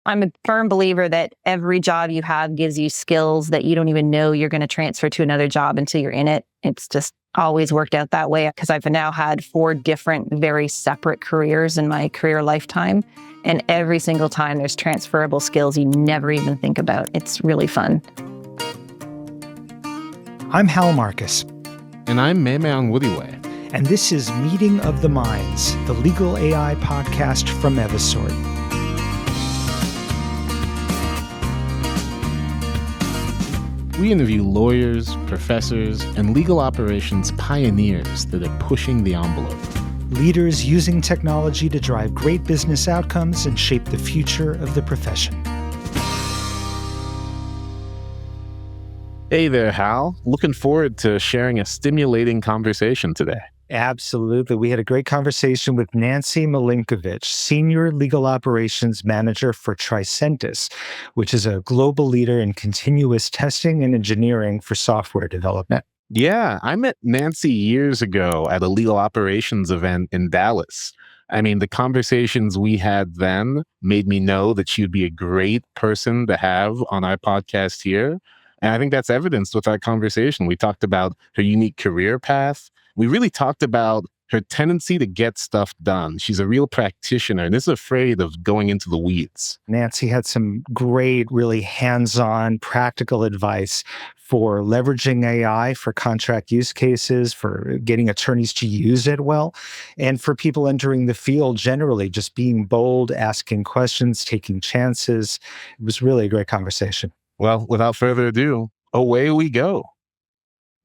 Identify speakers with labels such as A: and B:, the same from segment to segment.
A: I'm a firm believer that every job you have gives you skills that you don't even know you're going to transfer to another job until you're in it. It's just always worked out that way because I've now had 4 different, very separate careers in my career lifetime. And every single time there's transferable skills you never even think about. It's really fun.
B: I'm Hal Marcus.
C: And I'm Memme and Hal.
B: And this is Meeting of the Minds, the legal AI podcast from Evisort.
C: We interview lawyers, professors, and legal operations pioneers that are pushing the envelope.
B: Leaders using technology to drive great business outcomes and shape the future of the profession.
C: Hey there, Hal. Looking forward to sharing a stimulating conversation today.
B: Absolutely. We had a great conversation with Nancy Milinkovich, Senior Legal Operations Manager for Tricentis, which is a global leader in continuous testing and engineering for software development.
C: Yeah, I met Nancy years ago at a legal operations event in Dallas. I mean, the conversations we had then made me know that she'd be a great person to have on our podcast here. And I think that's evidenced with our conversation. We talked about her unique career path. We really talked about her tendency to get stuff done. She's a real practitioner and isn't afraid of going into the weeds.
B: Nancy had some great, really hands-on, practical advice for leveraging AI for contract use cases, for getting attorneys to use it well, and for people entering the field generally, just being bold, asking questions, taking chances. It was really a great conversation.
C: Well, without further ado, away we go.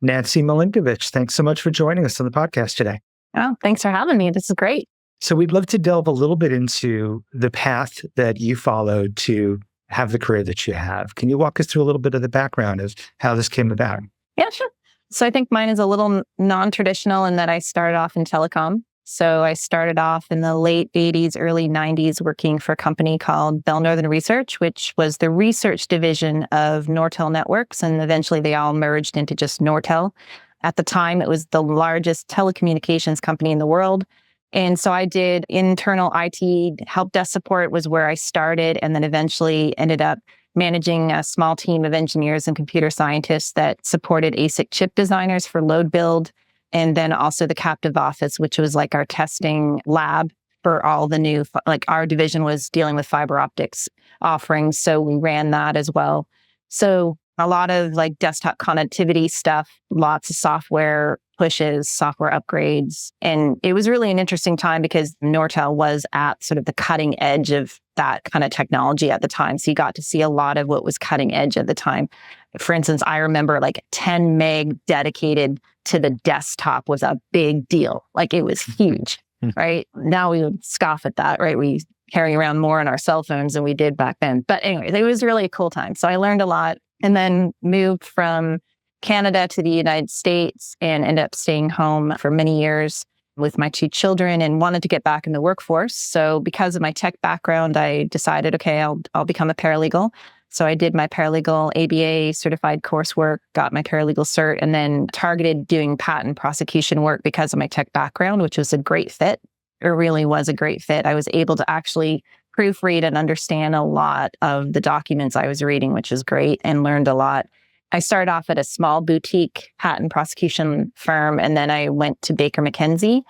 B: Nancy Milinkovich, thanks so much for joining us on the podcast today.
A: Oh, thanks for having me. This is great.
B: So we'd love to delve a little bit into the path that you followed to have the career that you have. Can you walk us through a little bit of the background of how this came about?
A: Yeah, sure. So I think mine is a little non-traditional in that I started off in telecom. So I started off in the late 80s, early 90s, working for a company called Bell Northern Research, which was the research division of Nortel Networks. And eventually they all merged into just Nortel. At the time, it was the largest telecommunications company in the world. And so I did internal IT, help desk support was where I started, and then eventually ended up managing a small team of engineers and computer scientists that supported ASIC chip designers for load build. And then also the captive office, which was like our testing lab for all the new, like our division was dealing with fiber optics offerings. So we ran that as well. So a lot of like desktop connectivity stuff, lots of software pushes, software upgrades. And it was really an interesting time because Nortel was at sort of the cutting edge of that kind of technology at the time. So you got to see a lot of what was cutting edge at the time. For instance, I remember like 10 meg dedicated to the desktop was a big deal. Like it was huge, right? Now we would scoff at that, right? We carry around more on our cell phones than we did back then. But anyways, it was really a cool time. So I learned a lot and then moved from Canada to the United States and ended up staying home for many years with my 2 children and wanted to get back in the workforce. So because of my tech background, I decided, okay, I'll become a paralegal. So I did my paralegal ABA certified coursework, got my paralegal cert, and then targeted doing patent prosecution work because of my tech background, which was a great fit. It really was a great fit. I was able to actually proofread and understand a lot of the documents I was reading, which is great, and learned a lot. I started off at a small boutique patent prosecution firm, and then I went to Baker McKenzie,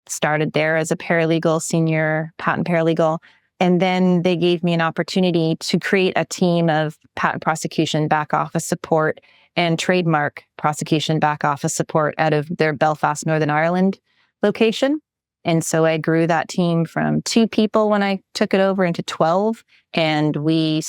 A: started there as a paralegal, senior patent paralegal. And then they gave me an opportunity to create a team of patent prosecution back office support and trademark prosecution back office support out of their Belfast, Northern Ireland location. And so I grew that team from 2 people when I took it over into 12. And we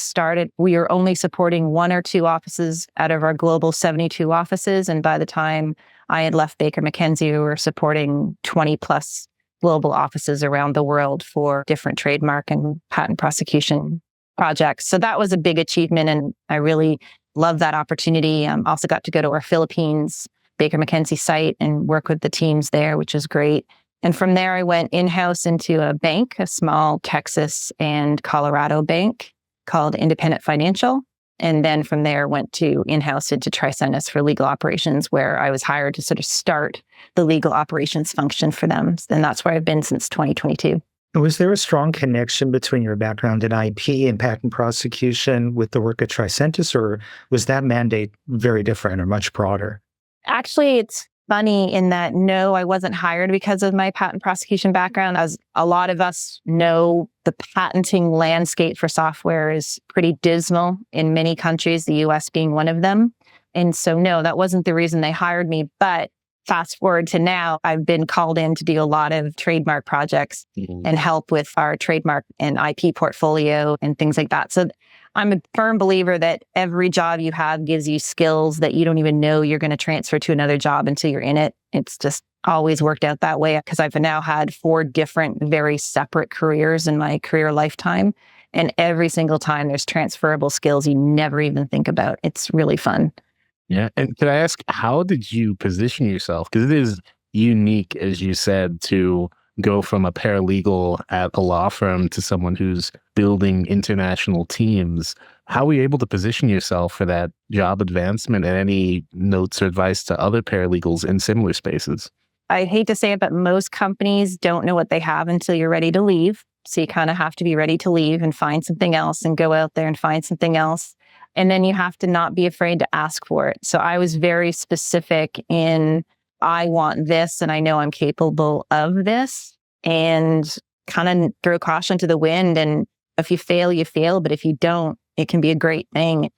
A: were only supporting 1 or 2 offices out of our global 72 offices. And by the time I had left Baker McKenzie, we were supporting 20 plus global offices around the world for different trademark and patent prosecution projects. So that was a big achievement. And I really loved that opportunity. Also got to go to our Philippines Baker McKenzie site and work with the teams there, which was great. And from there, I went in-house into a bank, a small Texas and Colorado bank called Independent Financial. And then from there, went to in-house into Tricentis for legal operations, where I was hired to sort of start the legal operations function for them. And that's where I've been since 2022.
B: Was there a strong connection between your background in IP and patent prosecution with the work at Tricentis, or was that mandate very different or much broader?
A: Actually, it's funny in that no, I wasn't hired because of my patent prosecution background. As a lot of us know, the patenting landscape for software is pretty dismal in many countries, the US being one of them. And so, no, that wasn't the reason they hired me. But fast forward to now, I've been called in to do a lot of trademark projects and help with our trademark and IP portfolio and things like that. So I'm a firm believer that every job you have gives you skills that you don't even know you're going to transfer to another job until you're in it. It's just always worked out that way because I've now had 4 different, very separate careers in my career lifetime. And every single time there's transferable skills you never even think about. It's really fun.
C: Yeah. And could I ask, how did you position yourself? Because it is unique, as you said, to go from a paralegal at a law firm to someone who's building international teams. How were you able to position yourself for that job advancement, and any notes or advice to other paralegals in similar spaces?
A: I hate to say it, but most companies don't know what they have until you're ready to leave. So you kind of have to be ready to leave and find something else and go out there and find something else. And then you have to not be afraid to ask for it. So I was very specific in, I want this and I know I'm capable of this, and kind of throw caution to the wind. And if you fail, you fail. But if you don't, it can be a great thing.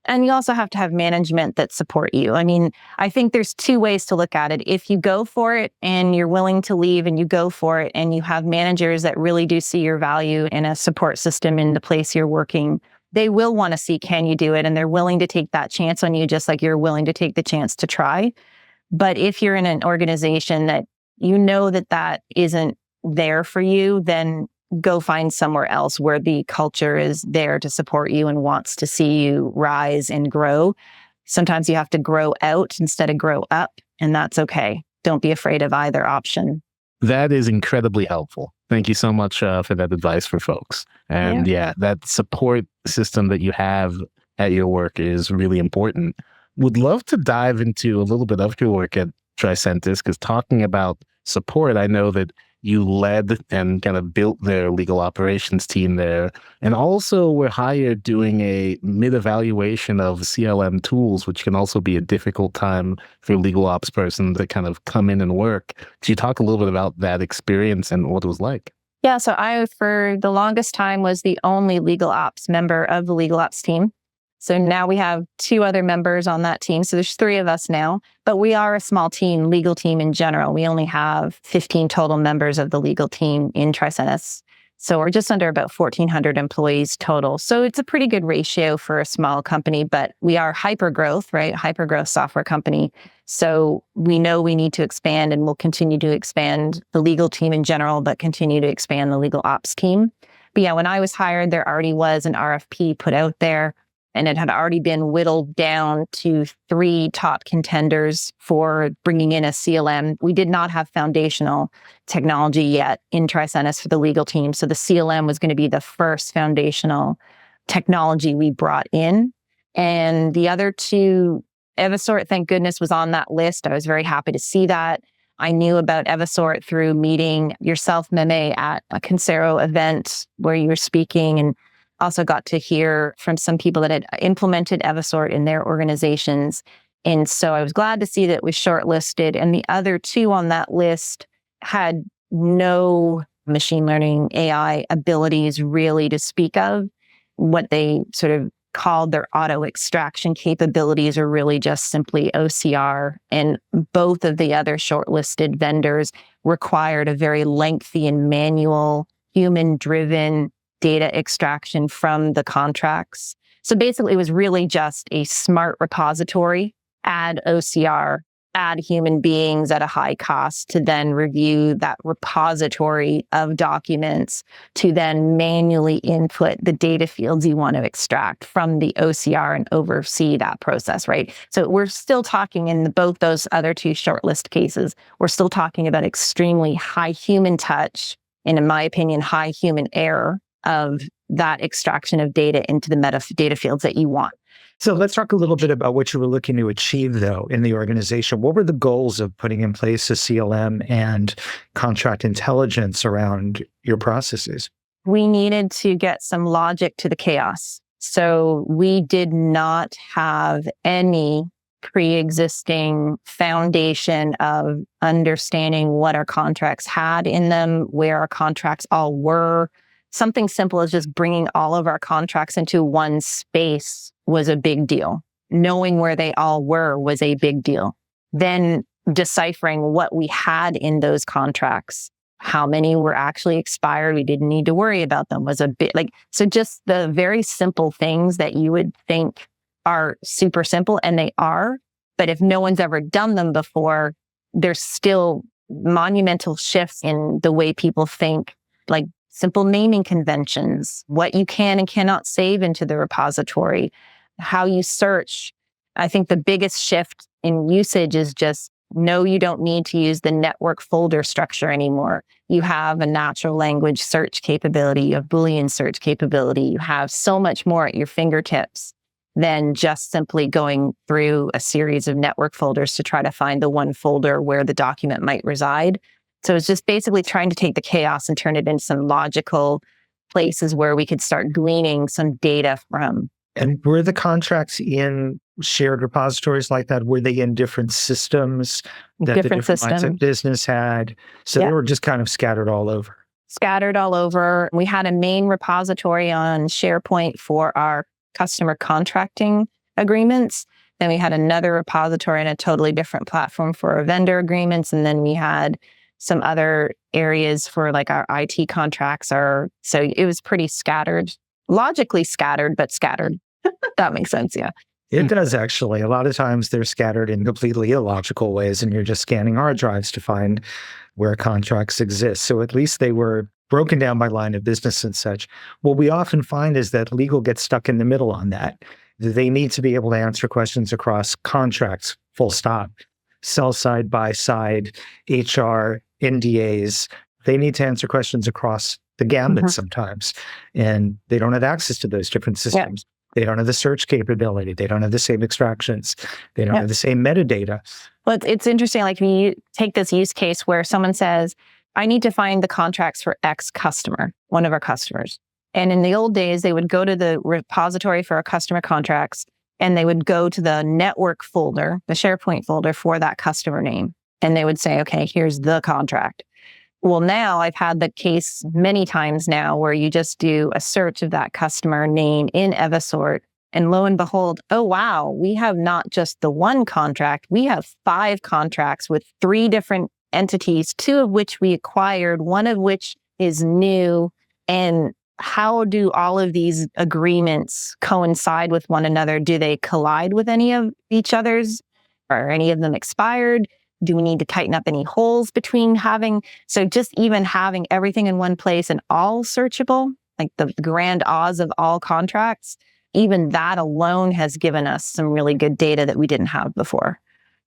A: And you also have to have management that support you. I mean, I think there's 2 ways to look at it. If you go for it and you're willing to leave and you go for it and you have managers that really do see your value in a support system in the place you're working, they will want to see, can you do it? And they're willing to take that chance on you, just like you're willing to take the chance to try. But if you're in an organization that you know that that isn't there for you, then go find somewhere else where the culture is there to support you and wants to see you rise and grow. Sometimes you have to grow out instead of grow up, and that's okay. Don't be afraid of either option.
C: That is incredibly helpful. Thank you so much for that advice for folks. And yeah, that support system that you have at your work is really important. Would love to dive into a little bit of your work at Tricentis, because talking about support, I know that you led and kind of built their legal operations team there, and also were hired doing a mid-evaluation of CLM tools, which can also be a difficult time for a legal ops person to kind of come in and work. Could you talk a little bit about that experience and what it was like?
A: Yeah, so I, for the longest time, was the only legal ops member of the legal ops team. So now we have 2 other members on that team. So there's 3 of us now, but we are a small team, legal team in general. We only have 15 total members of the legal team in Tricentis. So we're just under about 1,400 employees total. So it's a pretty good ratio for a small company, but we are hyper-growth, right? Hyper-growth software company. So we know we need to expand, and we'll continue to expand the legal team in general, but continue to expand the legal ops team. But yeah, when I was hired, there already was an RFP put out there, and it had already been whittled down to 3 top contenders for bringing in a CLM. We did not have foundational technology yet in Tricentis for the legal team. So the CLM was going to be the first foundational technology we brought in. And the other 2, Evisort, thank goodness, was on that list. I was very happy to see that. I knew about Evisort through meeting yourself, Memme, at a Consero event where you were speaking, and also got to hear from some people that had implemented Evisort in their organizations. And so I was glad to see that it was shortlisted. And the other 2 on that list had no machine learning AI abilities really to speak of. What they sort of called their auto extraction capabilities are really just simply OCR. And both of the other shortlisted vendors required a very lengthy and manual, human-driven data extraction from the contracts. So basically, it was really just a smart repository, add OCR, add human beings at a high cost to then review that repository of documents, to then manually input the data fields you want to extract from the OCR and oversee that process, right? So we're still talking in both those other 2 shortlist cases, we're still talking about extremely high human touch, and in my opinion, high human error of that extraction of data into the metadata fields that you want.
B: So let's talk a little bit about what you were looking to achieve, though, in the organization. What were the goals of putting in place a CLM and contract intelligence around your processes?
A: We needed to get some logic to the chaos. So we did not have any pre-existing foundation of understanding what our contracts had in them, where our contracts all were. Something simple as just bringing all of our contracts into one space was a big deal. Knowing where they all were was a big deal. Then deciphering what we had in those contracts, how many were actually expired, we didn't need to worry about them, was a bit so just the very simple things that you would think are super simple, and they are, but if no one's ever done them before, there's still monumental shifts in the way people think, like simple naming conventions, what you can and cannot save into the repository, how you search. I think the biggest shift in usage is just, no, you don't need to use the network folder structure anymore. You have a natural language search capability, you have Boolean search capability, you have so much more at your fingertips than just simply going through a series of network folders to try to find the one folder where the document might reside. So it's just basically trying to take the chaos and turn it into some logical places where we could start gleaning some data from.
B: And were the contracts in shared repositories like that? Were they in different systems that the different lines of business had? So they were just kind of scattered all over.
A: Scattered all over. We had a main repository on SharePoint for our customer contracting agreements. Then we had another repository on a totally different platform for our vendor agreements. And then we had some other areas for like our IT contracts. So it was pretty scattered, logically scattered, but scattered. That makes sense, yeah.
B: It does, actually. A lot of times they're scattered in completely illogical ways, and you're just scanning hard drives to find where contracts exist. So at least they were broken down by line of business and such. What we often find is that legal gets stuck in the middle on that. They need to be able to answer questions across contracts, full stop, sell side, buy side, HR, NDAs. They need to answer questions across the gambit sometimes, and they don't have access to those different systems. They don't have the search capability. They don't have the same extractions. They don't have the same metadata.
A: Well, it's interesting. Like, when you take this use case where someone says, I need to find the contracts for X customer, one of our customers. And in the old days, they would go to the repository for our customer contracts, and they would go to the network folder, the SharePoint folder for that customer name. And they would say, okay, here's the contract. Well, now I've had the case many times now where you just do a search of that customer name in Evisort, and lo and behold, oh, wow, we have not just the one contract, we have 5 contracts with 3 different entities, 2 of which we acquired, 1 of which is new. And how do all of these agreements coincide with one another? Do they collide with any of each other's? Are any of them expired? Do we need to tighten up any holes between having? So just even having everything in one place and all searchable, like the grand Oz of all contracts, even that alone has given us some really good data that we didn't have before.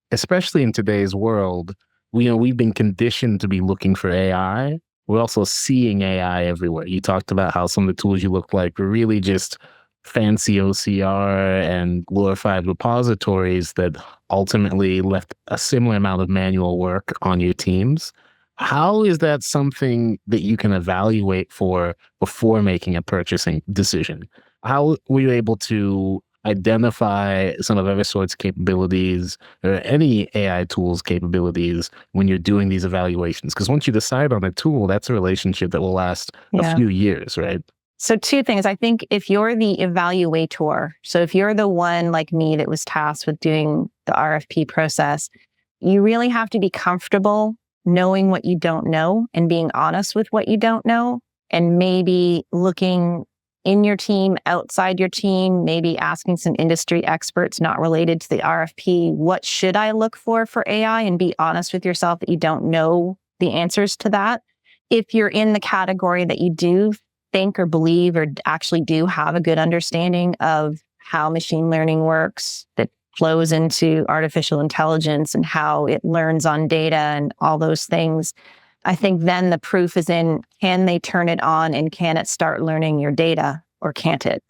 C: Especially in today's world, we've been conditioned to be looking for AI. We're also seeing AI everywhere. You talked about how some of the tools you look like were really just fancy OCR and glorified repositories that ultimately left a similar amount of manual work on your teams. How is that something that you can evaluate for before making a purchasing decision? How were you able to identify some of Evisort's capabilities or any AI tools capabilities when you're doing these evaluations? Because once you decide on a tool, that's a relationship that will last a few years, right?
A: So 2 things. I think if you're the evaluator, so if you're the one like me that was tasked with doing the RFP process, you really have to be comfortable knowing what you don't know and being honest with what you don't know, and maybe looking in your team, outside your team, maybe asking some industry experts not related to the RFP, what should I look for AI, and be honest with yourself that you don't know the answers to that. If you're in the category that you do think or believe or actually do have a good understanding of how machine learning works, that flows into artificial intelligence and how it learns on data and all those things, I think then the proof is in, can they turn it on and can it start learning your data, or can't it?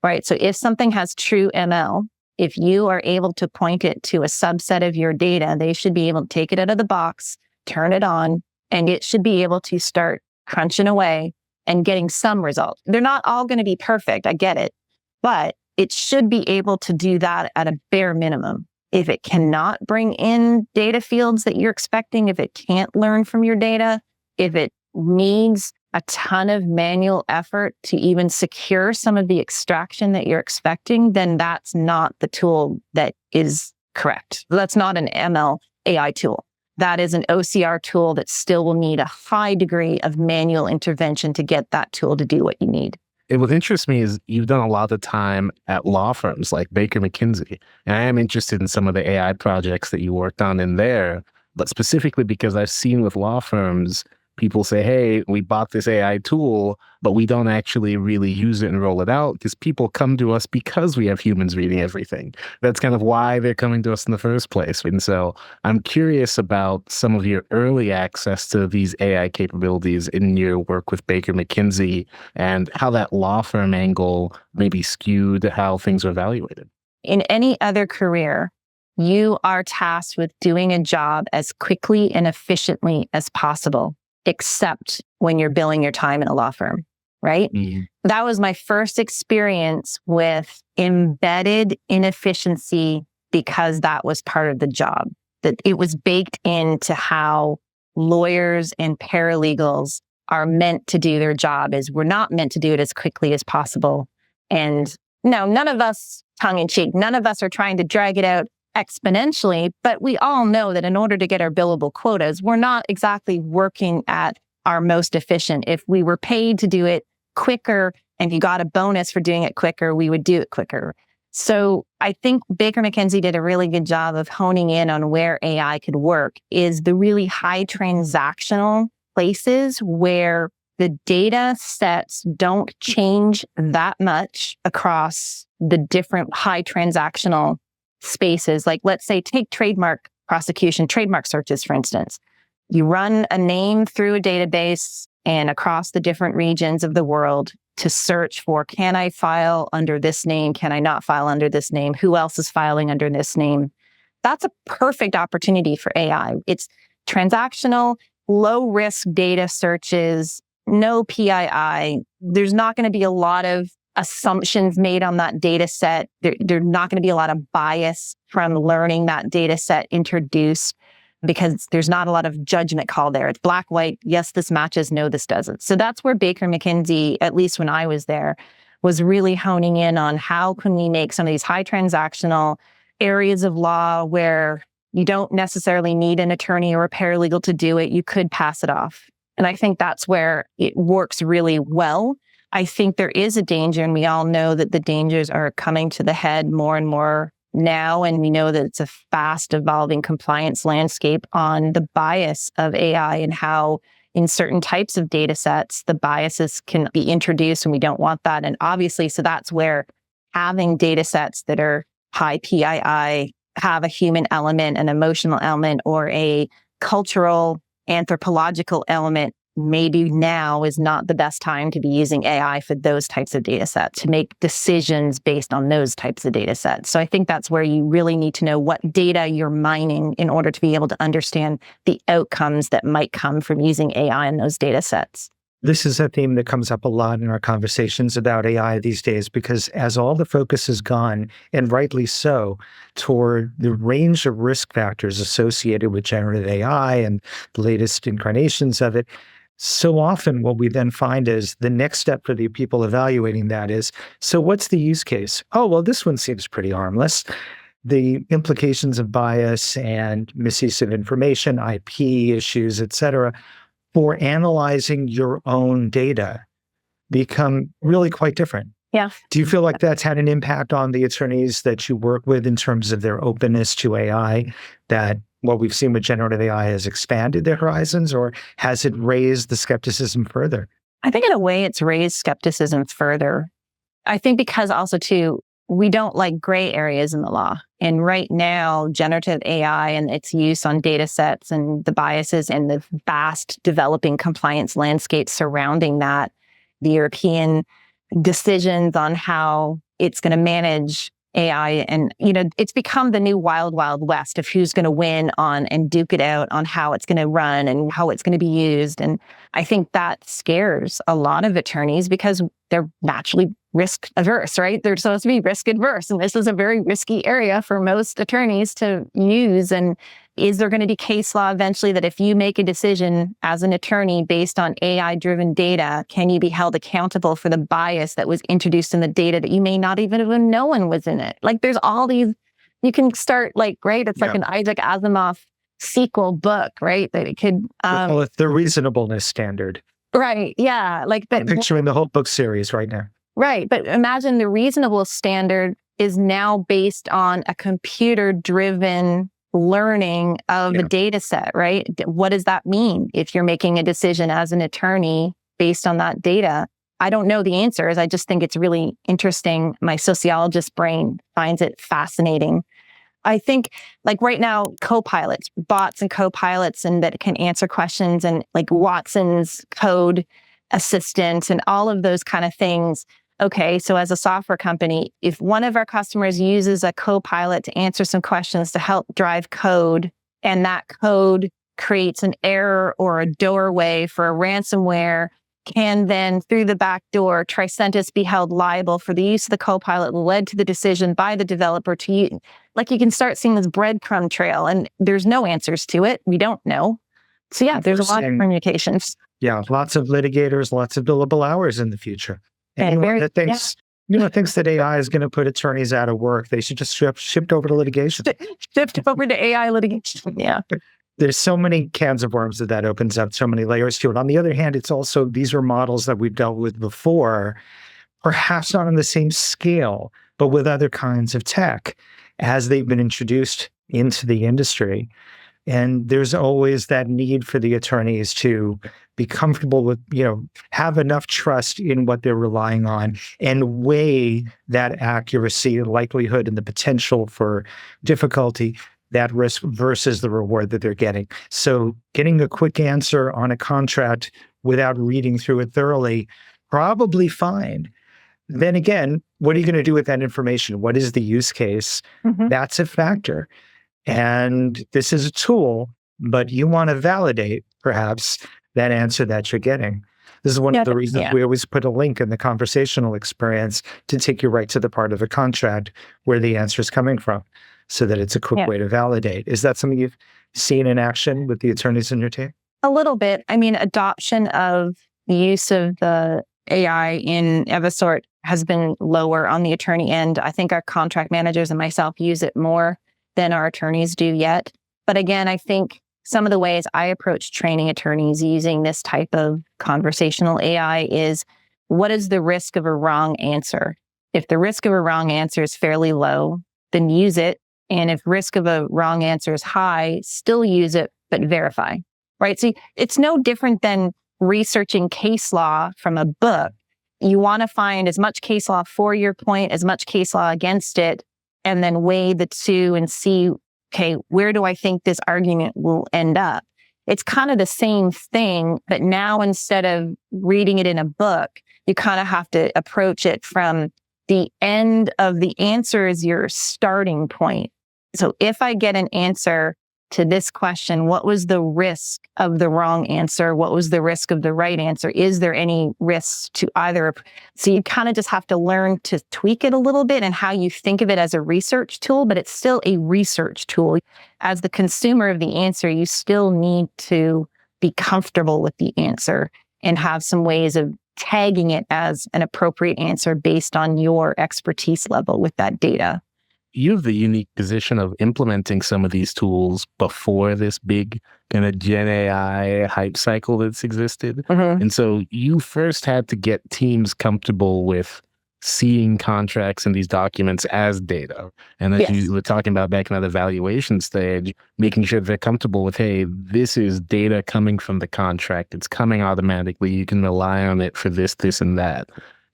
A: right? So if something has true ML, if you are able to point it to a subset of your data, they should be able to take it out of the box, turn it on, and it should be able to start crunching away and getting some result. They're not all going to be perfect. I get it, but it should be able to do that at a bare minimum. If it cannot bring in data fields that you're expecting, if it can't learn from your data, if it needs a ton of manual effort to even secure some of the extraction that you're expecting, then that's not the tool that is correct. That's not an ML AI tool. That is an OCR tool that still will need a high degree of manual intervention to get that tool to do what you need.
C: What interests me is you've done a lot of time at law firms like Baker McKinsey. And I am interested in some of the AI projects that you worked on in there, but specifically because I've seen with law firms, people say, hey, we bought this AI tool, but we don't actually really use it and roll it out because people come to us because we have humans reading everything. That's kind of why they're coming to us in the first place. And so I'm curious about some of your early access to these AI capabilities in your work with Baker McKinsey and how that law firm angle maybe skewed how things are evaluated.
A: In any other career, you are tasked with doing a job as quickly and efficiently as possible, except when you're billing your time in a law firm, right? Mm-hmm. That was my first experience with embedded inefficiency because that was part of the job, that it was baked into how lawyers and paralegals are meant to do their job, is we're not meant to do it as quickly as possible. And no, none of us, tongue in cheek, none of us are trying to drag it out exponentially, but we all know that in order to get our billable quotas, we're not exactly working at our most efficient. If we were paid to do it quicker and you got a bonus for doing it quicker, we would do it quicker. So I think Baker McKenzie did a really good job of honing in on where AI could work, is the really high transactional places where the data sets don't change that much across the different high transactional spaces. Like, let's say, take trademark prosecution, trademark searches, for instance. You run a name through a database and across the different regions of the world to search for, can I file under this name? Can I not file under this name? Who else is filing under this name? That's a perfect opportunity for AI. It's transactional, low risk data searches, no PII. There's not going to be a lot of assumptions made on that data set. There's not going to be a lot of bias from learning that data set introduced because there's not a lot of judgment call there. It's black, white, yes, this matches, no, this doesn't. So that's where Baker McKenzie, at least when I was there, was really honing in on how can we make some of these high transactional areas of law where you don't necessarily need an attorney or a paralegal to do it. You could pass it off. And I think that's where it works really well. I think there is a danger, and we all know that the dangers are coming to the head more and more now. And we know that it's a fast evolving compliance landscape on the bias of AI and how in certain types of data sets, the biases can be introduced and we don't want that. And obviously, so that's where having data sets that are high PII, have a human element, an emotional element, or a cultural, anthropological element, maybe now is not the best time to be using AI for those types of data sets, to make decisions based on those types of data sets. So I think that's where you really need to know what data you're mining in order to be able to understand the outcomes that might come from using AI in those data sets.
B: This is a theme that comes up a lot in our conversations about AI these days, because as all the focus has gone, and rightly so, toward the range of risk factors associated with generative AI and the latest incarnations of it, so often what we then find is the next step for the people evaluating that is, so what's the use case? Oh, well, this one seems pretty harmless. The implications of bias and misuse of information, IP issues, et cetera, for analyzing your own data become really quite different.
A: Yeah.
B: Do you feel like that's had an impact on the attorneys that you work with in terms of their openness to AI, that what we've seen with generative AI has expanded their horizons, or has it raised the skepticism further?
A: I think in a way it's raised skepticism further. I think because also too, we don't like gray areas in the law. And right now, generative AI and its use on data sets and the biases and the fast developing compliance landscape surrounding that, the European decisions on how it's going to manage AI. And, it's become the new wild, wild west of who's going to win on and duke it out on how it's going to run and how it's going to be used. And I think that scares a lot of attorneys because they're naturally risk averse, right? They're supposed to be risk adverse. And this is a very risky area for most attorneys to use. And is there going to be case law eventually that if you make a decision as an attorney based on AI-driven data, can you be held accountable for the bias that was introduced in the data that you may not even have known was in it? Like there's all these, you can start right? It's like an Isaac Asimov sequel book, right? That it could...
B: well, it's the reasonableness standard.
A: Right, yeah.
B: I'm picturing the whole book series right now.
A: Right, but imagine the reasonable standard is now based on a computer-driven learning of a data set, right? What does that mean if you're making a decision as an attorney based on that data? I don't know the answers. I just think it's really interesting. My sociologist brain finds it fascinating. I think right now, co-pilots, bots and co-pilots and that can answer questions and Watson's code assistant and all of those kind of things. Okay, so as a software company, if one of our customers uses a co-pilot to answer some questions to help drive code, and that code creates an error or a doorway for a ransomware, can then, through the back door, Tricentis be held liable for the use of the co-pilot led to the decision by the developer to use? You can start seeing this breadcrumb trail, and there's no answers to it. We don't know. So there's a lot of permutations.
B: Yeah, lots of litigators, lots of billable hours in the future. Anyone that thinks, thinks that AI is going to put attorneys out of work, they should just shift over to litigation.
A: Shift over to AI litigation. Yeah.
B: There's so many cans of worms that opens up, so many layers to it. On the other hand, it's also, these are models that we've dealt with before, perhaps not on the same scale, but with other kinds of tech as they've been introduced into the industry. And there's always that need for the attorneys to be comfortable with, have enough trust in what they're relying on and weigh that accuracy and likelihood and the potential for difficulty, that risk versus the reward that they're getting. So getting a quick answer on a contract without reading through it thoroughly, probably fine. Then again, what are you going to do with that information? What is the use case? Mm-hmm. That's a factor. And this is a tool, but you want to validate, perhaps, that answer that you're getting. This is one of the reasons we always put a link in the conversational experience to take you right to the part of the contract where the answer is coming from, so that it's a quick way to validate. Is that something you've seen in action with the attorneys in your team?
A: A little bit. I mean, adoption of the use of the AI in Evisort has been lower on the attorney end. I think our contract managers and myself use it more than our attorneys do yet. But again, I think some of the ways I approach training attorneys using this type of conversational AI is, what is the risk of a wrong answer? If the risk of a wrong answer is fairly low, then use it. And if risk of a wrong answer is high, still use it, but verify, right? So it's no different than researching case law from a book. You want to find as much case law for your point, as much case law against it, and then weigh the two and see, okay, where do I think this argument will end up? It's kind of the same thing, but now instead of reading it in a book, you kind of have to approach it from the end of the answer as your starting point. So if I get an answer to this question, what was the risk of the wrong answer? What was the risk of the right answer? Is there any risk to either? So you kind of just have to learn to tweak it a little bit and how you think of it as a research tool, but it's still a research tool. As the consumer of the answer, you still need to be comfortable with the answer and have some ways of tagging it as an appropriate answer based on your expertise level with that data.
C: You have the unique position of implementing some of these tools before this big kind of Gen AI hype cycle that's existed. Mm-hmm. And so you first had to get teams comfortable with seeing contracts in these documents as data. And as you were talking about back in the valuation stage, making sure they're comfortable with, hey, this is data coming from the contract. It's coming automatically. You can rely on it for this, this, and that.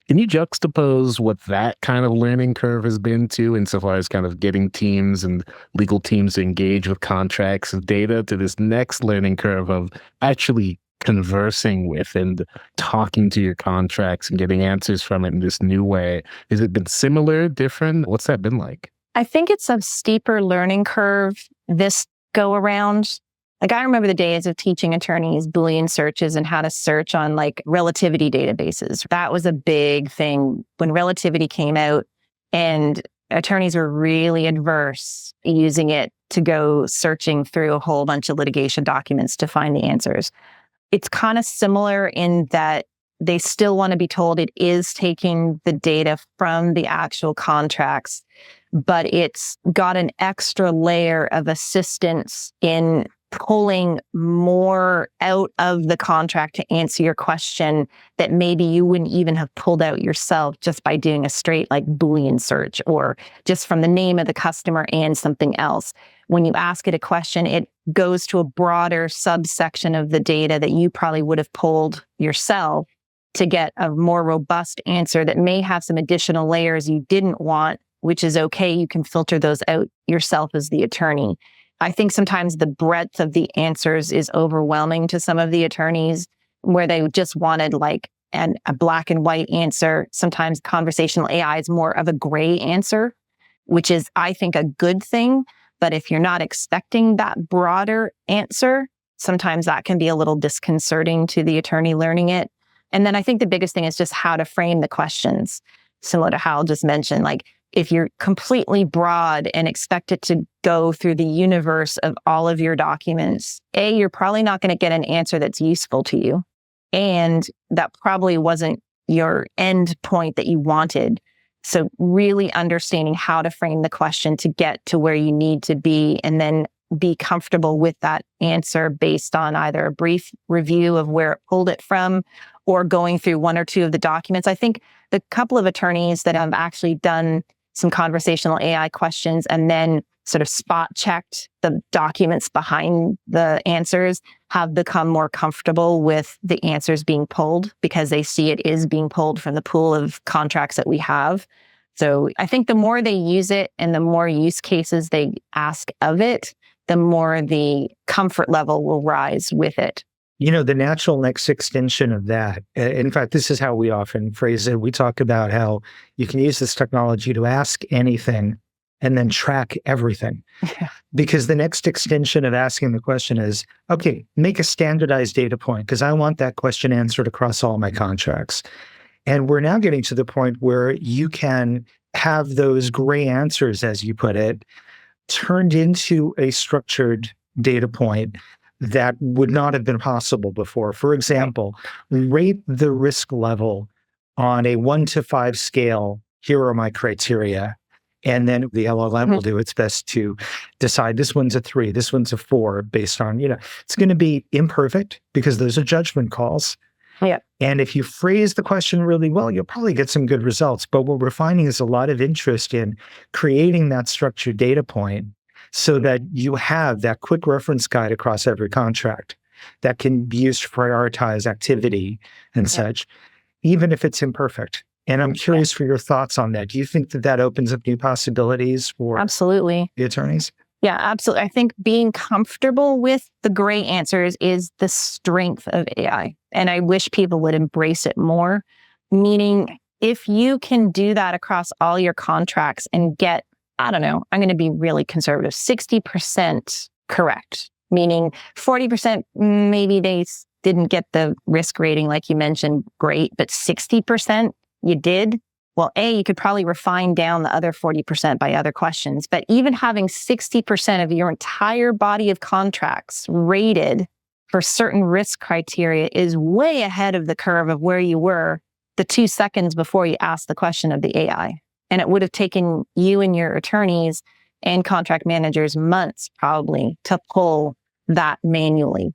C: Can you juxtapose what that kind of learning curve has been too, insofar as kind of getting teams and legal teams to engage with contracts and data, to this next learning curve of actually conversing with and talking to your contracts and getting answers from it in this new way? Has it been similar, different? What's that been like?
A: I think it's a steeper learning curve this go around. Like I remember the days of teaching attorneys Boolean searches and how to search on like relativity databases. That was a big thing when relativity came out, and attorneys were really adverse using it to go searching through a whole bunch of litigation documents to find the answers. It's kind of similar in that they still want to be told it is taking the data from the actual contracts, but it's got an extra layer of assistance in pulling more out of the contract to answer your question that maybe you wouldn't even have pulled out yourself just by doing a straight like Boolean search or just from the name of the customer and something else. When you ask it a question, it goes to a broader subsection of the data that you probably would have pulled yourself to get a more robust answer that may have some additional layers you didn't want, which is okay. You can filter those out yourself as the attorney. I think sometimes the breadth of the answers is overwhelming to some of the attorneys where they just wanted like a black and white answer. Sometimes conversational AI is more of a gray answer, which is, I think, a good thing. But if you're not expecting that broader answer, sometimes that can be a little disconcerting to the attorney learning it. And then I think the biggest thing is just how to frame the questions. Similar to Hal just mentioned, like if you're completely broad and expect it to go through the universe of all of your documents, you're probably not going to get an answer that's useful to you. And that probably wasn't your end point that you wanted. So really understanding how to frame the question to get to where you need to be and then be comfortable with that answer based on either a brief review of where it pulled it from or going through one or two of the documents. I think the couple of attorneys that have actually done some conversational AI questions and then sort of spot checked the documents behind the answers have become more comfortable with the answers being pulled because they see it is being pulled from the pool of contracts that we have. So I think the more they use it and the more use cases they ask of it, the more the comfort level will rise with it.
B: You know, the natural next extension of that, in fact, this is how we often phrase it. We talk about how you can use this technology to ask anything and then track everything.
A: Yeah.
B: Because the next extension of asking the question is, okay, make a standardized data point because I want that question answered across all my contracts. And we're now getting to the point where you can have those gray answers, as you put it, turned into a structured data point that would not have been possible before. For example, rate the risk level on a 1 to 5 scale. Here are my criteria. And then the LLM will do its best to decide this one's a 3, this one's a 4, based on, it's going to be imperfect because those are judgment calls.
A: Yeah.
B: And if you phrase the question really well, you'll probably get some good results. But what we're finding is a lot of interest in creating that structured data point so that you have that quick reference guide across every contract that can be used to prioritize activity and such, even if it's imperfect. And I'm curious for your thoughts on that. Do you think that that opens up new possibilities for
A: Absolutely.
B: the attorneys?
A: Yeah, absolutely. I think being comfortable with the gray answers is the strength of AI. And I wish people would embrace it more. Meaning, if you can do that across all your contracts and get, I don't know, I'm going to be really conservative, 60% correct, meaning 40%, maybe they didn't get the risk rating like you mentioned, great, but 60% you did. Well, you could probably refine down the other 40% by other questions. But even having 60% of your entire body of contracts rated for certain risk criteria is way ahead of the curve of where you were the 2 seconds before you asked the question of the AI. And it would have taken you and your attorneys and contract managers months probably to pull that manually.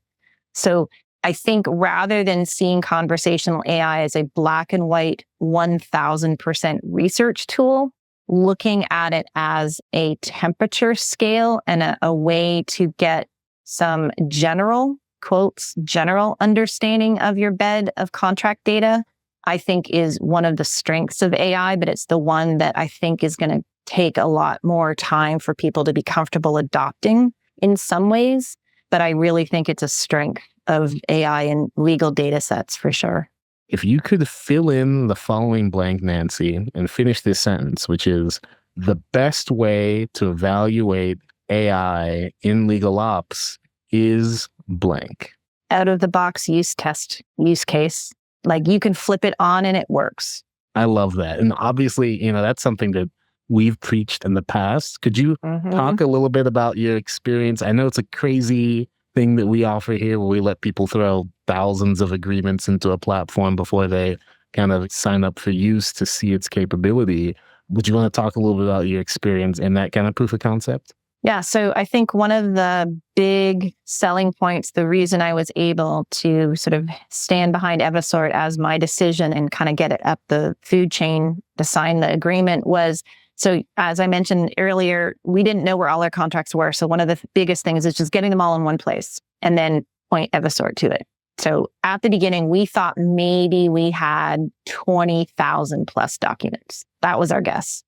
A: So I think rather than seeing conversational AI as a black and white 1000% research tool, looking at it as a temperature scale and a way to get some general, quotes, general understanding of your bed of contract data, I think is one of the strengths of AI, but it's the one that I think is going to take a lot more time for people to be comfortable adopting in some ways. But I really think it's a strength of AI and legal data sets for sure.
C: If you could fill in the following blank, Nancy, and finish this sentence, which is the best way to evaluate AI in legal ops is blank.
A: Out of the box use case. Like you can flip it on and it works.
C: I love that. And obviously, that's something that we've preached in the past. Could you talk a little bit about your experience? I know it's a crazy thing that we offer here where we let people throw thousands of agreements into a platform before they kind of sign up for use to see its capability. Would you want to talk a little bit about your experience in that kind of proof of concept?
A: Yeah. So I think one of the big selling points, the reason I was able to sort of stand behind Evisort as my decision and kind of get it up the food chain to sign the agreement was, so as I mentioned earlier, we didn't know where all our contracts were. So one of the biggest things is just getting them all in one place and then point Evisort to it. So at the beginning, we thought maybe we had 20,000 plus documents. That was our guess.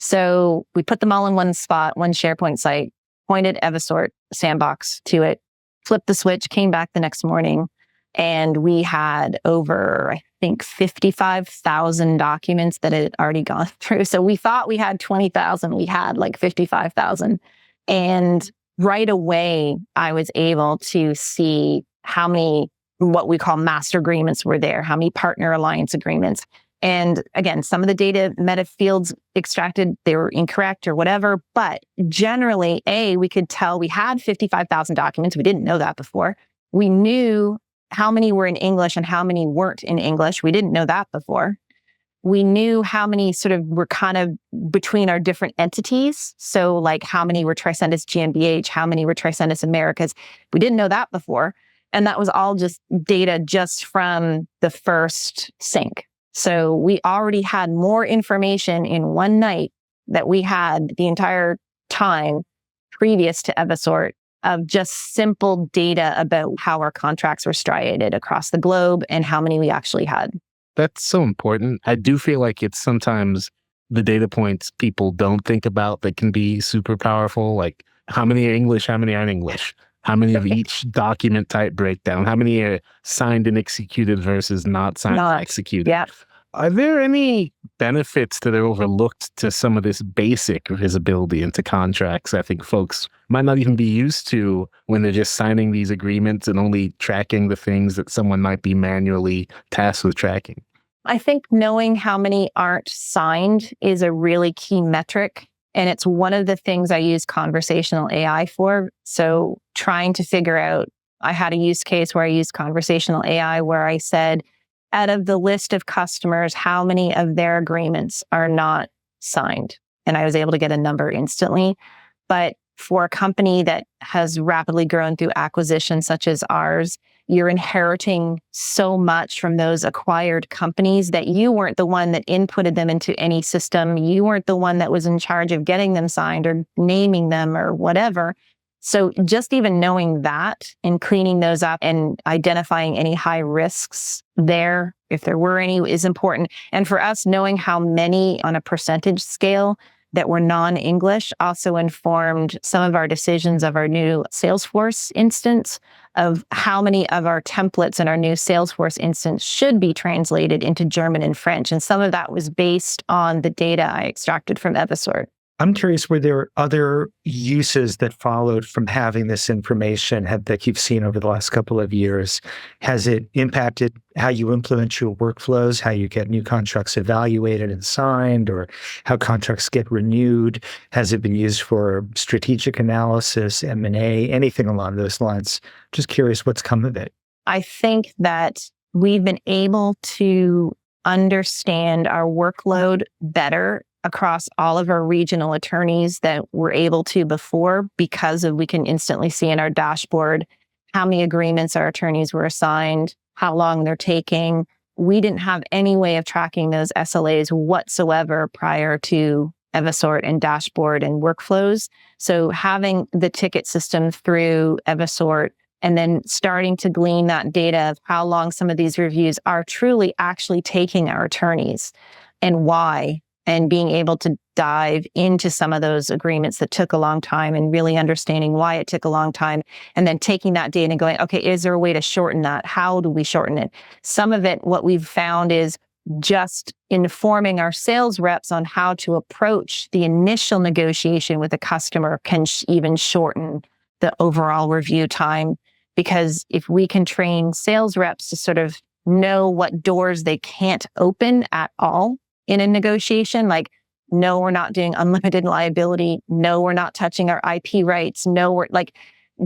A: So we put them all in one spot, one SharePoint site, pointed Evisort sandbox to it, flipped the switch, came back the next morning, and we had over, I think, 55,000 documents that had already gone through. So we thought we had 20,000. We had like 55,000. And right away, I was able to see how many, what we call master agreements were there, how many partner alliance agreements. And again, some of the data meta fields extracted, they were incorrect or whatever. But generally, we could tell we had 55,000 documents. We didn't know that before. We knew how many were in English and how many weren't in English. We didn't know that before. We knew how many sort of were kind of between our different entities. So like how many were Tricentis GmbH, how many were Tricentis Americas. We didn't know that before. And that was all just data just from the first sync. So we already had more information in one night that we had the entire time previous to Evisort of just simple data about how our contracts were striated across the globe and how many we actually had.
C: That's so important. I do feel like it's sometimes the data points people don't think about that can be super powerful, like how many are English, how many aren't English, how many of each document type breakdown, how many are signed and executed versus not signed and executed.
A: Yeah.
C: Are there any benefits that are overlooked to some of this basic visibility into contracts? I think folks might not even be used to when they're just signing these agreements and only tracking the things that someone might be manually tasked with tracking.
A: I think knowing how many aren't signed is a really key metric. And it's one of the things I use conversational AI for. So trying to figure out, I had a use case where I used conversational AI where I said, out of the list of customers, how many of their agreements are not signed? And I was able to get a number instantly. But for a company that has rapidly grown through acquisitions such as ours, you're inheriting so much from those acquired companies that you weren't the one that inputted them into any system. You weren't the one that was in charge of getting them signed or naming them or whatever. So just even knowing that and cleaning those up and identifying any high risks there, if there were any, is important. And for us, knowing how many on a percentage scale that were non-English also informed some of our decisions of our new Salesforce instance, of how many of our templates in our new Salesforce instance should be translated into German and French. And some of that was based on the data I extracted from Evisort.
B: I'm curious, were there other uses that followed from having this information that you've seen over the last couple of years? Has it impacted how you implement your workflows, how you get new contracts evaluated and signed, or how contracts get renewed? Has it been used for strategic analysis, M&A, anything along those lines? Just curious what's come of it.
A: I think that we've been able to understand our workload better across all of our regional attorneys that we're able to before, because we can instantly see in our dashboard how many agreements our attorneys were assigned, how long they're taking. We didn't have any way of tracking those SLAs whatsoever prior to Evisort and dashboard and workflows. So having the ticket system through Evisort and then starting to glean that data of how long some of these reviews are truly actually taking our attorneys and why. and being able to dive into some of those agreements that took a long time and really understanding why it took a long time. And then taking that data and going, okay, is there a way to shorten that? How do we shorten it? Some of it, what we've found is just informing our sales reps on how to approach the initial negotiation with a customer can even shorten the overall review time. Because if we can train sales reps to sort of know what doors they can't open at all in a negotiation, like, no, we're not doing unlimited liability. No, we're not touching our IP rights. No, we're like,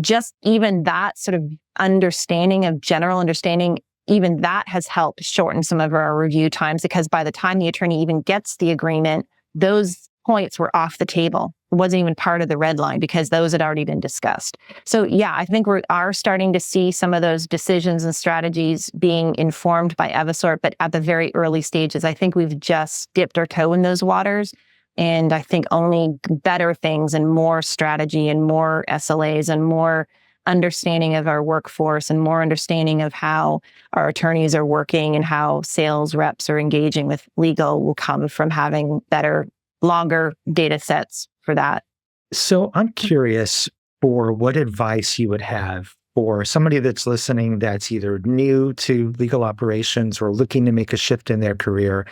A: just even that sort of understanding of general understanding, even that has helped shorten some of our review times, because by the time the attorney even gets the agreement, those points were off the table. It wasn't even part of the red line because those had already been discussed. So yeah, I think we are starting to see some of those decisions and strategies being informed by Evisort, but at the very early stages, I think we've just dipped our toe in those waters. And I think only better things and more strategy and more SLAs and more understanding of our workforce and more understanding of how our attorneys are working and how sales reps are engaging with legal will come from having better, longer data sets for that.
B: So I'm curious for what advice you would have for somebody that's listening that's either new to legal operations or looking to make a shift in their career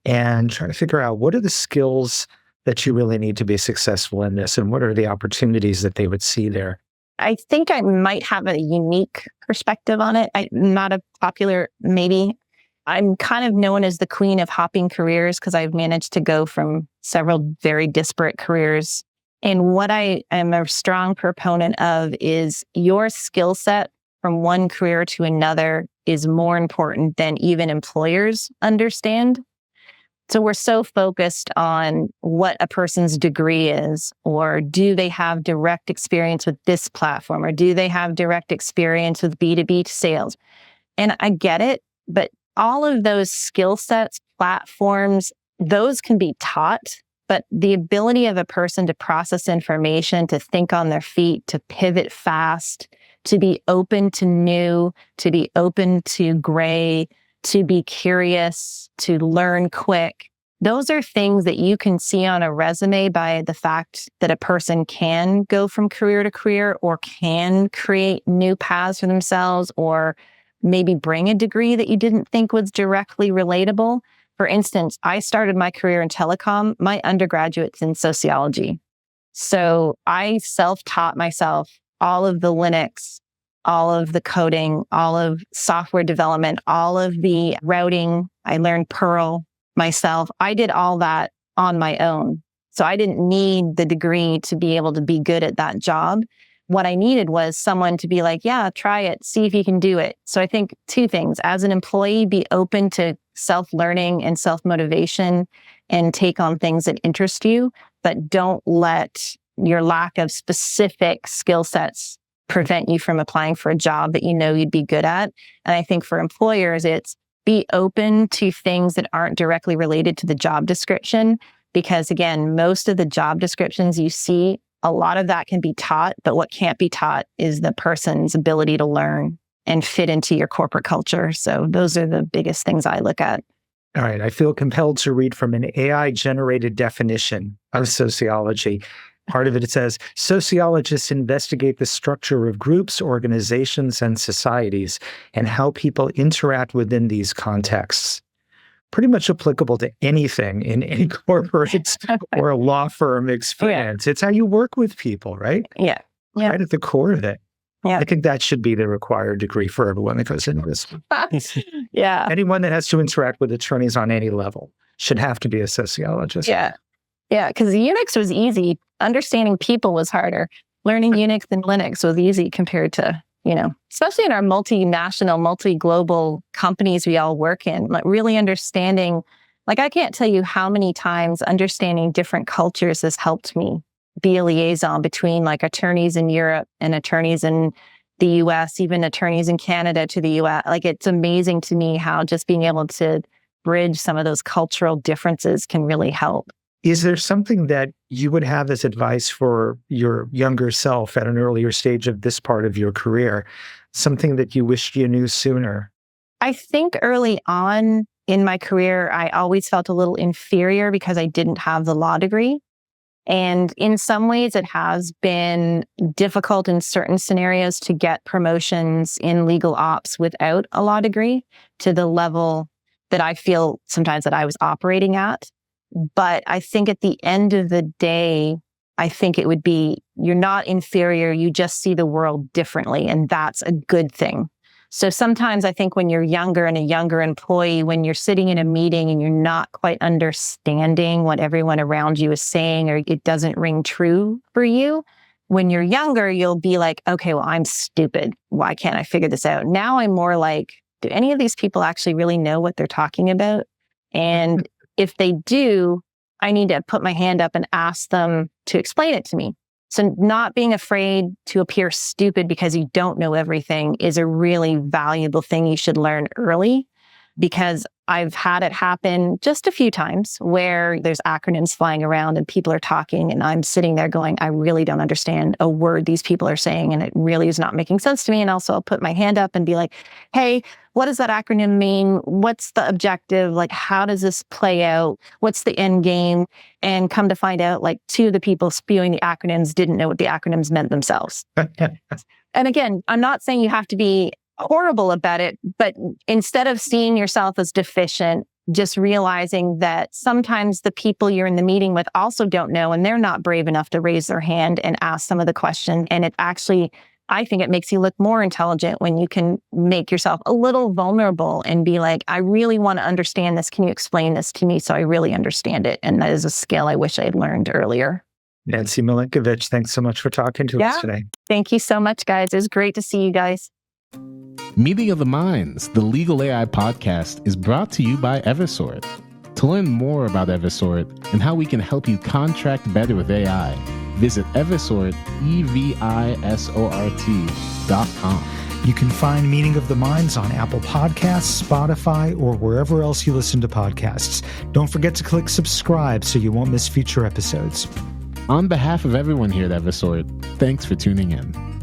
B: and trying to figure out what are the skills that you really need to be successful in this and what are the opportunities that they would see there?
A: I think I might have a unique perspective on it. I'm not a popular, maybe. I'm kind of known as the queen of hopping careers because I've managed to go from several very disparate careers. And what I am a strong proponent of is your skill set from one career to another is more important than even employers understand. So we're so focused on what a person's degree is, or do they have direct experience with this platform, or do they have direct experience with B2B sales? And I get it, but all of those skill sets, platforms, those can be taught, but the ability of a person to process information, to think on their feet, to pivot fast, to be open to new, to be open to gray, to be curious, to learn quick. Those are things that you can see on a resume by the fact that a person can go from career to career or can create new paths for themselves or maybe bring a degree that you didn't think was directly relatable. For instance, I started my career in telecom. My undergraduate's in sociology. So I self-taught myself all of the Linux, all of the coding, all of software development, all of the routing. I learned Perl myself. I did all that on my own. So I didn't need the degree to be able to be good at that job. What I needed was someone to be like, yeah, try it, see if you can do it. So I think two things. As an employee, be open to self-learning and self-motivation and take on things that interest you, but don't let your lack of specific skill sets prevent you from applying for a job that you know you'd be good at. And I think for employers, it's be open to things that aren't directly related to the job description. Because again, most of the job descriptions you see, a lot of that can be taught, but what can't be taught is the person's ability to learn and fit into your corporate culture. So those are the biggest things I look at.
B: All right. I feel compelled to read from an AI-generated definition of sociology. Part of it says, sociologists investigate the structure of groups, organizations, and societies, and how people interact within these contexts. Pretty much applicable to anything in any corporate or a law firm experience. Yeah. It's how you work with people, right?
A: Yeah.
B: Right at the core of it.
A: Yeah.
B: I think that should be the required degree for everyone that goes into this.
A: Yeah.
B: Anyone that has to interact with attorneys on any level should have to be a sociologist.
A: Yeah. Yeah, because Unix was easy. Understanding people was harder. Learning Unix and Linux was easy compared to, especially in our multinational, multi-global companies we all work in, like really understanding, like I can't tell you how many times understanding different cultures has helped me be a liaison between like attorneys in Europe and attorneys in the US, even attorneys in Canada to the US. Like it's amazing to me how just being able to bridge some of those cultural differences can really help.
B: Is there something that you would have as advice for your younger self at an earlier stage of this part of your career? Something that you wished you knew sooner?
A: I think early on, in my career, I always felt a little inferior because I didn't have the law degree. And in some ways, it has been difficult in certain scenarios to get promotions in legal ops without a law degree to the level that I feel sometimes that I was operating at. But I think at the end of the day, I think it would be, you're not inferior, you just see the world differently, and that's a good thing. So sometimes I think when you're younger and a younger employee, when you're sitting in a meeting and you're not quite understanding what everyone around you is saying, or it doesn't ring true for you, when you're younger, you'll be like, okay, well, I'm stupid. Why can't I figure this out? Now I'm more like, do any of these people actually really know what they're talking about? And if they do, I need to put my hand up and ask them to explain it to me. So not being afraid to appear stupid because you don't know everything is a really valuable thing you should learn early, because I've had it happen just a few times where there's acronyms flying around and people are talking and I'm sitting there going, I really don't understand a word these people are saying and it really is not making sense to me. And also I'll put my hand up and be like, hey, what does that acronym mean? What's the objective? Like, how does this play out? What's the end game? And come to find out, like, two of the people spewing the acronyms didn't know what the acronyms meant themselves. And again, I'm not saying you have to be horrible about it, but instead of seeing yourself as deficient, just realizing that sometimes the people you're in the meeting with also don't know, and they're not brave enough to raise their hand and ask some of the questions. And it actually, I think it makes you look more intelligent when you can make yourself a little vulnerable and be like, I really want to understand this. Can you explain this to me so I really understand it? And that is a skill I wish I had learned earlier.
B: Nancy Milinkovich, thanks so much for talking to us today.
A: Thank you so much, guys. It was great to see you guys.
C: Meeting of the Minds, the Legal AI podcast, is brought to you by Evisort. To learn more about Evisort and how we can help you contract better with AI, visit Evisort, EVISORT.com.
B: You can find Meeting of the Minds on Apple Podcasts, Spotify, or wherever else you listen to podcasts. Don't forget to click subscribe so you won't miss future episodes.
C: On behalf of everyone here at Evisort, thanks for tuning in.